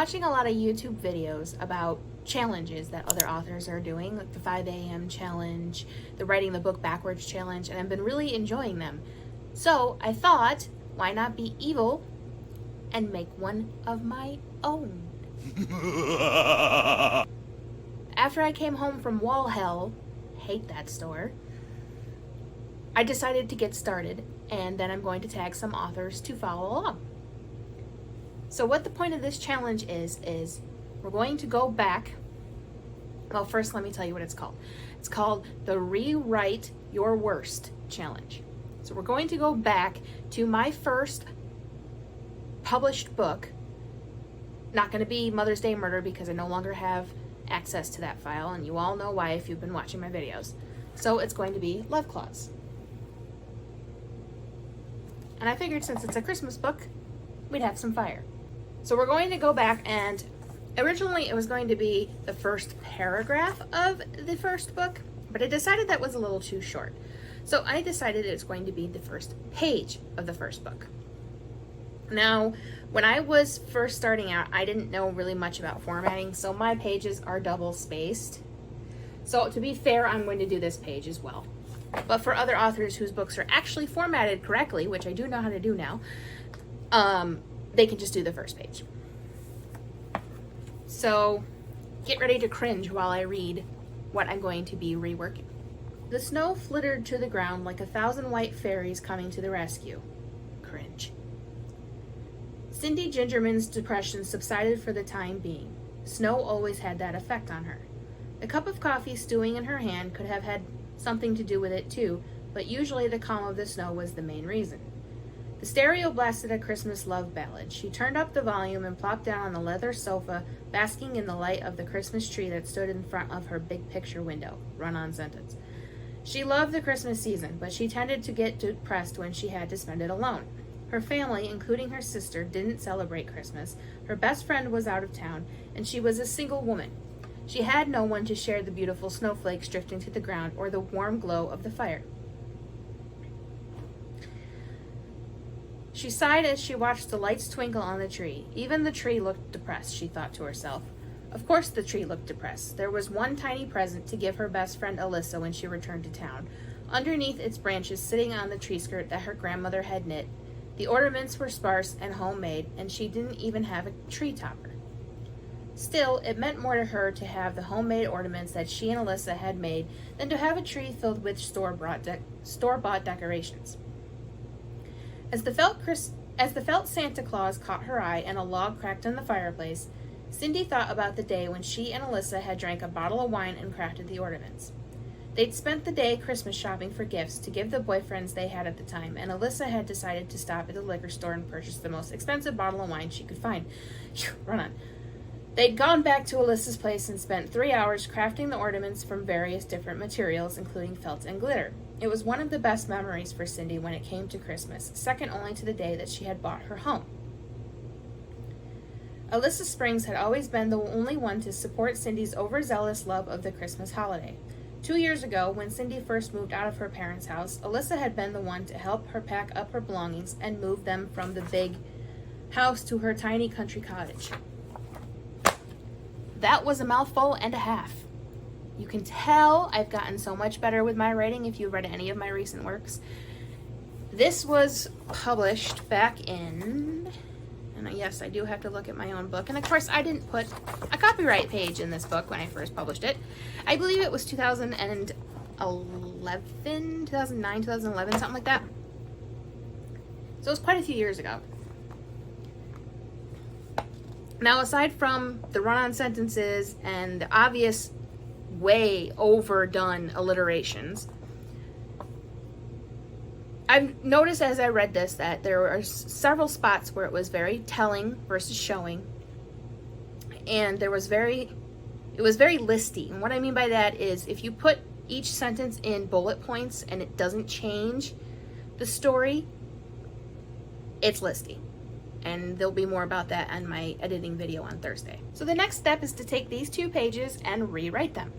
watching a lot of YouTube videos about challenges that other authors are doing, like the 5 a.m. challenge, the writing the book backwards challenge, and I've been really enjoying them. So I thought, why not be evil and make one of my own? After I came home from Wall Hell, hate that store, I decided to get started, and then I'm going to tag some authors to follow along. So what the point of this challenge is we're going to go back. Well, first let me tell you what it's called. It's called the Rewrite Your Worst Challenge. So we're going to go back to my first published book. Not going to be Mother's Day Murder because I no longer have access to that file, and you all know why if you've been watching my videos. So it's going to be Love Clause. And I figured since it's a Christmas book, we'd have some fire. So we're going to go back, and originally it was going to be the first paragraph of the first book, but I decided that was a little too short. So I decided it's going to be the first page of the first book. Now, when I was first starting out, I didn't know really much about formatting, so my pages are double spaced. So to be fair, I'm going to do this page as well. But for other authors whose books are actually formatted correctly, which I do know how to do now, they can just do the first page. So get ready to cringe while I read what I'm going to be reworking. The snow flittered to the ground like 1,000 white fairies coming to the rescue. Cringe. Cindy Gingerman's depression subsided for the time being. Snow always had that effect on her. The cup of coffee stewing in her hand could have had something to do with it too, but usually the calm of the snow was the main reason. The stereo blasted a Christmas love ballad. She turned up the volume and plopped down on the leather sofa, basking in the light of the Christmas tree that stood in front of her big picture window. Run-on sentence. She loved the Christmas season, but she tended to get depressed when she had to spend it alone. Her family, including her sister, didn't celebrate Christmas. Her best friend was out of town, and she was a single woman. She had no one to share the beautiful snowflakes drifting to the ground or the warm glow of the fire. She sighed as she watched the lights twinkle on the tree. Even the tree looked depressed, she thought to herself. Of course the tree looked depressed. There was one tiny present to give her best friend Alyssa when she returned to town. Underneath its branches, sitting on the tree skirt that her grandmother had knit, the ornaments were sparse and homemade, and she didn't even have a tree topper. Still, it meant more to her to have the homemade ornaments that she and Alyssa had made than to have a tree filled with store-bought decorations. As the felt Santa Claus caught her eye and a log cracked in the fireplace, Cindy thought about the day when she and Alyssa had drank a bottle of wine and crafted the ornaments. They'd spent the day Christmas shopping for gifts to give the boyfriends they had at the time, and Alyssa had decided to stop at the liquor store and purchase the most expensive bottle of wine she could find. Run on. They'd gone back to Alyssa's place and spent 3 hours crafting the ornaments from various different materials, including felt and glitter. It was one of the best memories for Cindy when it came to Christmas, second only to the day that she had bought her home. Alyssa Springs had always been the only one to support Cindy's overzealous love of the Christmas holiday. 2 years ago, when Cindy first moved out of her parents' house, Alyssa had been the one to help her pack up her belongings and move them from the big house to her tiny country cottage. That was a mouthful and a half. You can tell I've gotten so much better with my writing if you've read any of my recent works. This was published back in, and yes, I do have to look at my own book. And of course, I didn't put a copyright page in this book when I first published it. I believe it was 2009, 2011, something like that. So it was quite a few years ago. Now, aside from the run-on sentences and the obvious way overdone alliterations, I've noticed as I read this that there were several spots where it was very telling versus showing, and it was very listy. And what I mean by that is if you put each sentence in bullet points and it doesn't change the story, it's listy. And there'll be more about that on my editing video on Thursday. So the next step is to take these 2 pages and rewrite them.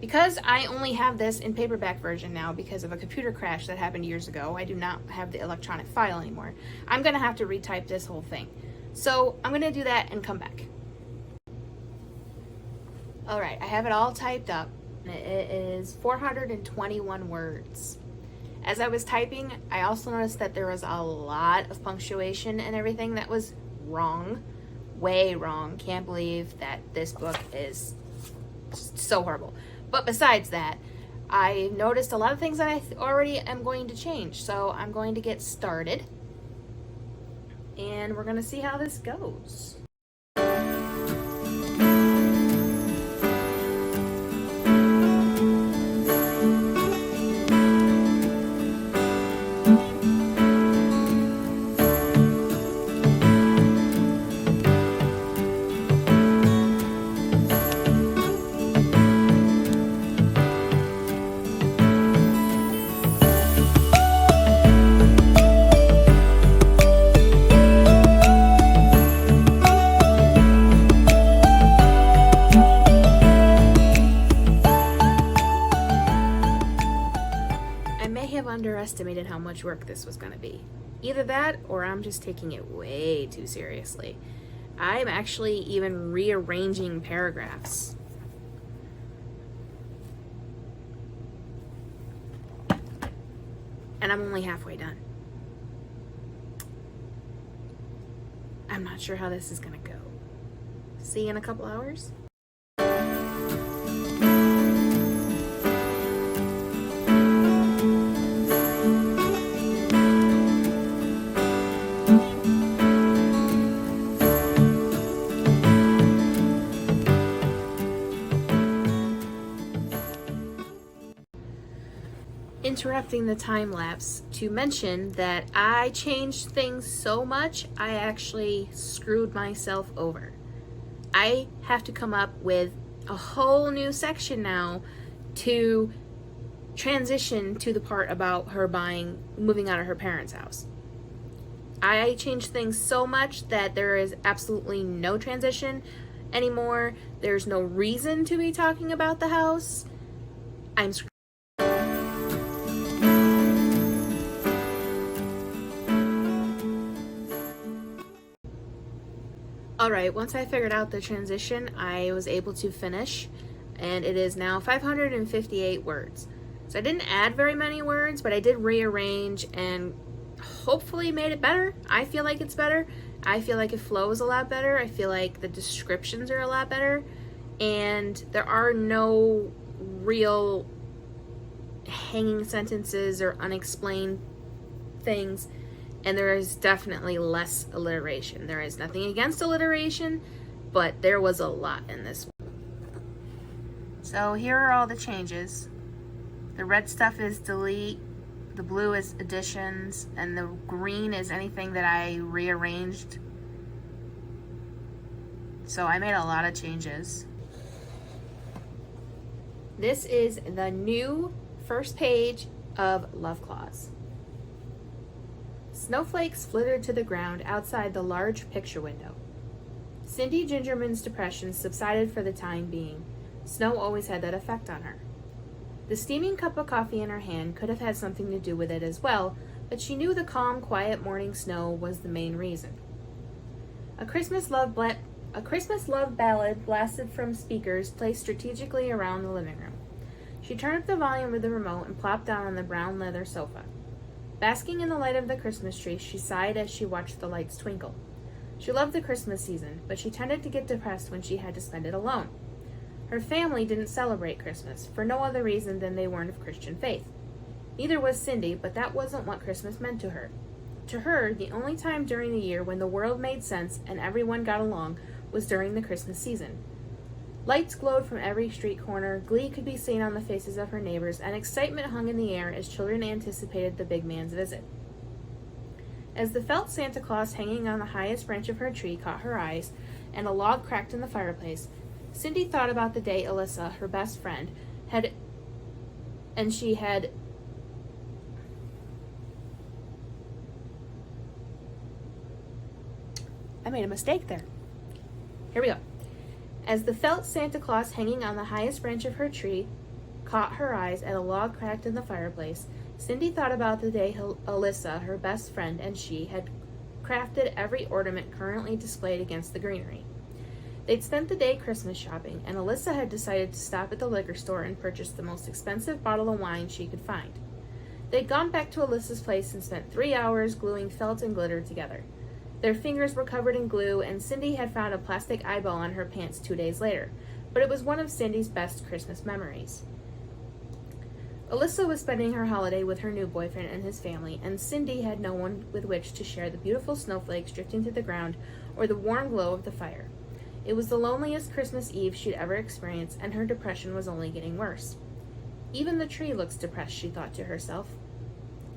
Because I only have this in paperback version now because of a computer crash that happened years ago, I do not have the electronic file anymore. I'm going to have to retype this whole thing. So I'm going to do that and come back. All right, I have it all typed up. It is 421 words. As I was typing, I also noticed that there was a lot of punctuation and everything that was wrong. Way wrong. Can't believe that this book is so horrible. But besides that, I noticed a lot of things that I already am going to change. So I'm going to get started. And we're going to see how this goes. Underestimated how much work this was going to be. Either that or I'm just taking it way too seriously. I'm actually even rearranging paragraphs. And I'm only halfway done. I'm not sure how this is going to go. See you in a couple hours. Interrupting the time lapse to mention that I changed things so much I actually screwed myself over. I have to come up with a whole new section now to transition to the part about her moving out of her parents' house. I changed things so much that there is absolutely no transition anymore. There's no reason to be talking about the house. I'm screwed. Alright, once I figured out the transition, I was able to finish, and it is now 558 words. So I didn't add very many words, but I did rearrange and hopefully made it better. I feel like it's better. I feel like it flows a lot better. I feel like the descriptions are a lot better, and there are no real hanging sentences or unexplained things. And there is definitely less alliteration. There is nothing against alliteration, but there was a lot in this one. So here are all the changes. The red stuff is delete, the blue is additions, and the green is anything that I rearranged. So I made a lot of changes. This is the new first page of Love Clause. Snowflakes flittered to the ground outside the large picture window. Cindy Gingerman's depression subsided for the time being. Snow always had that effect on her. The steaming cup of coffee in her hand could have had something to do with it as well, but she knew the calm, quiet morning snow was the main reason. A Christmas love ballad blasted from speakers placed strategically around the living room. She turned up the volume of the remote and plopped down on the brown leather sofa. Basking in the light of the Christmas tree, she sighed as she watched the lights twinkle. She loved the Christmas season, but she tended to get depressed when she had to spend it alone. Her family didn't celebrate Christmas, for no other reason than they weren't of Christian faith. Neither was Cindy, but that wasn't what Christmas meant to her. To her, the only time during the year when the world made sense and everyone got along was during the Christmas season. Lights glowed from every street corner, glee could be seen on the faces of her neighbors, and excitement hung in the air as children anticipated the big man's visit. As the felt Santa Claus hanging on the highest branch of her tree caught her eyes, and a log cracked in the fireplace, Cindy thought about the day Alyssa, her best friend, I made a mistake there. Here we go. As the felt Santa Claus hanging on the highest branch of her tree caught her eyes at a log cracked in the fireplace, Cindy thought about the day Alyssa, her best friend, and she had crafted every ornament currently displayed against the greenery. They'd spent the day Christmas shopping, and Alyssa had decided to stop at the liquor store and purchase the most expensive bottle of wine she could find. They'd gone back to Alyssa's place and spent 3 hours gluing felt and glitter together. Their fingers were covered in glue, and Cindy had found a plastic eyeball on her pants 2 days later, but it was one of Cindy's best Christmas memories. Alyssa was spending her holiday with her new boyfriend and his family, and Cindy had no one with which to share the beautiful snowflakes drifting to the ground or the warm glow of the fire. It was the loneliest Christmas Eve she'd ever experienced, and her depression was only getting worse. Even the tree looks depressed, she thought to herself.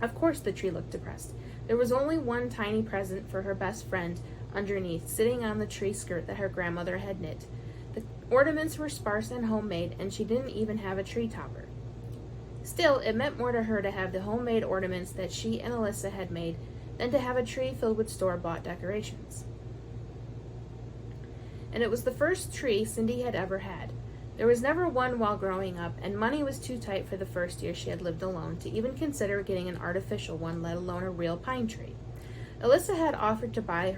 Of course the tree looked depressed. There was only one tiny present for her best friend underneath, sitting on the tree skirt that her grandmother had knit. The ornaments were sparse and homemade, and she didn't even have a tree topper. Still, it meant more to her to have the homemade ornaments that she and Alyssa had made than to have a tree filled with store-bought decorations. And it was the first tree Cindy had ever had. There was never one while growing up, and money was too tight for the first year she had lived alone to even consider getting an artificial one, let alone a real pine tree. Alyssa had offered to buy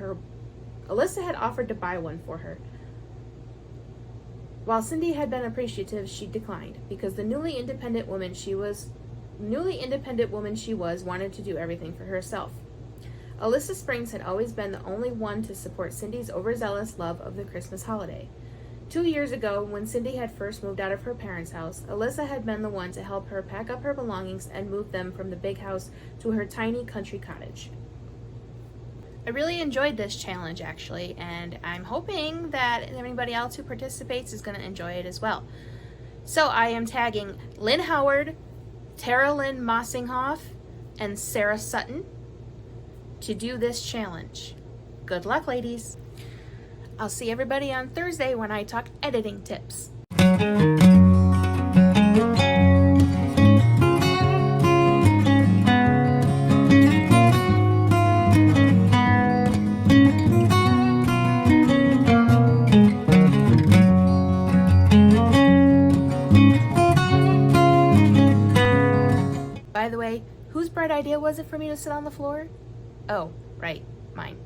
one for her. While Cindy had been appreciative, she declined, because the newly independent woman she was wanted to do everything for herself. Alyssa Springs had always been the only one to support Cindy's overzealous love of the Christmas holiday. 2 years ago, when Cindy had first moved out of her parents' house, Alyssa had been the one to help her pack up her belongings and move them from the big house to her tiny country cottage. I really enjoyed this challenge, actually, and I'm hoping that everybody else who participates is going to enjoy it as well. So I am tagging Lynn Howard, Lin Mossinghoff, and Sarah Sutton to do this challenge. Good luck, ladies. I'll see everybody on Thursday when I talk editing tips. By the way, whose bright idea was it for me to sit on the floor? Oh, right, mine.